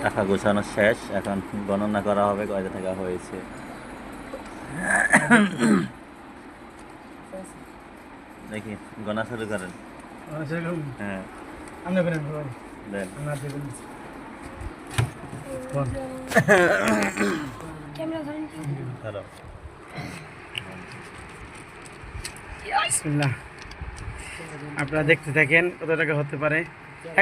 টাকা গোছানো শেষ, এখন গণনা করা হবে কয়টা টাকা হয়েছে। দেখি গণা শুরু করেন। হ্যাঁ দেন। ধরো। বিসমিল্লাহ। আপনারা দেখতে থাকেন কত টাকা হতে পারে।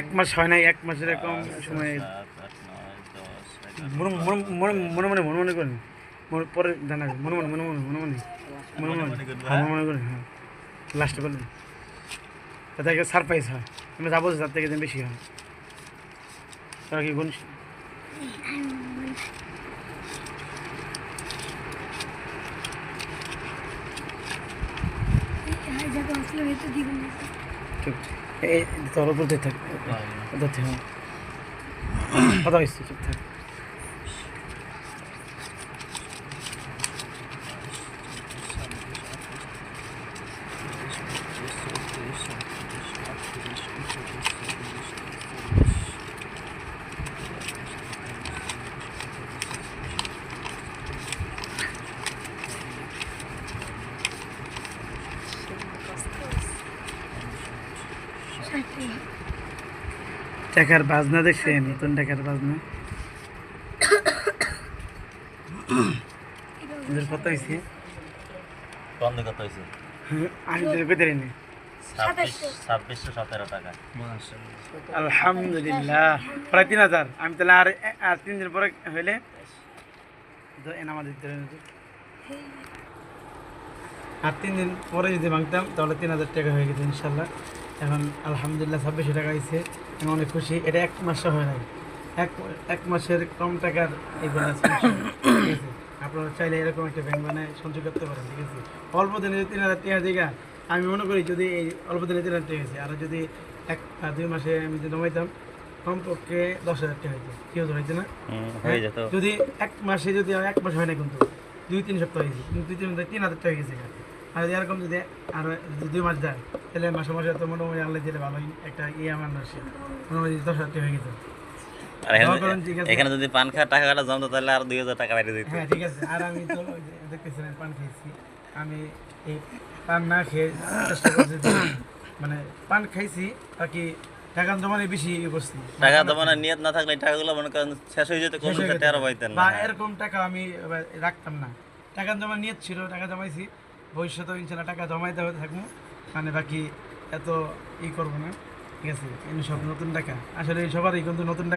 1 মাস হয় নাই, 1 মাসের এরকম সময় 7, 8, 9, 10, 11, মনে মনে মনে মনে করেন, পরে জানাবেন। মনে মনে মনে মনে মনে মনে মনে মনে হ্যাঁ, মনে মনে করেন। হ্যাঁ, লাস্টে বলবেন যাতে একটা সারপ্রাইজ হয়। আমরা যাবো তার থেকে যেন বেশি হয়। তারা কি গুণ এই তোর উপর দিয়ে থাক, ধরতে হবে। কথা হয়েছে, চুপ থাক। টাকার বাজনা দেখছেন? নতুন টাকার বাজনা কত হয়েছে? কত কত হয়েছে? আমি তো কইতে পারিনি। 2617 টাকা। আলহামদুলিল্লাহ, প্রায় 3000। আমি তাহলে আর 3 দিন পরে হইলে এনামা দিতে হবে। আর 3 দিন পরে যদি ভাঙতাম তাহলে 3000 টাকা হয়ে গেছে ইনশাল্লাহ। এখন আলহামদুলিল্লাহ 2600 টাকা হয়েছে। আমি অনেক খুশি। এটা 1 মাসও হয় নাই, এক মাসের কম টাকার এইগুলো আছে। ঠিক আছে, আপনারা চাইলে এরকম একটা ব্যাংক বানায় সঞ্চয় করতে পারেন। ঠিক আছে, অল্প দিনে 3000 টাকা জায়গা আমি মনে করি যদি এই অল্প দিনে 3000 টাকা হয়েছে, আর যদি 1-2 মাসে আমি যদি জমাইতাম কমপক্ষে 10,000 টাকা হইতো। কি হতো, হইতো না? হয়ে যেত। যদি 1 মাসে, যদি 1 মাস হয় না কিন্তু 2-3 সপ্তাহ হয়েছে, কিন্তু 2-3 সপ্তাহে 3000 টাকা গেছে। আর এরকম যদি আর 2 মাস যায় তাহলে মাসে মাসে তো মোটামুটি আল্লাহ দিলে ভালোই একটা আমার আসে, মোটামুটি 10,000 টাকা হয়ে গেছে। আর এখানে যদি পান খাওয়ার টাকাটা জমতো তাহলে আর 2000 টাকা বাইরে দিত। হ্যাঁ ঠিক আছে। আর আমি তো দেখতেছিলাম পান খেয়েছি, আমি এই পান না খেয়ে চেষ্টা করছি যে মানে পান খাইছি বাকি টাকা জমানো বেশি করছি। টাকা জমানোর নিয়ত না থাকলে টাকাগুলো মনে করেন শেষ হয়ে যেত, কোনো টেরও পাইতেন না। বা এরকম টাকা আমি রাখতাম না। টাকা জমা নিয়ত ছিল, টাকা জমাইছি, ভবিষ্যতে ইনশাল্লাহ টাকা জমাইতে থাকবো। মানে বাকি এত করবো না। ঠিক আছে, সব নতুন টাকা আসলে সবারই কিন্তু নতুন টাকা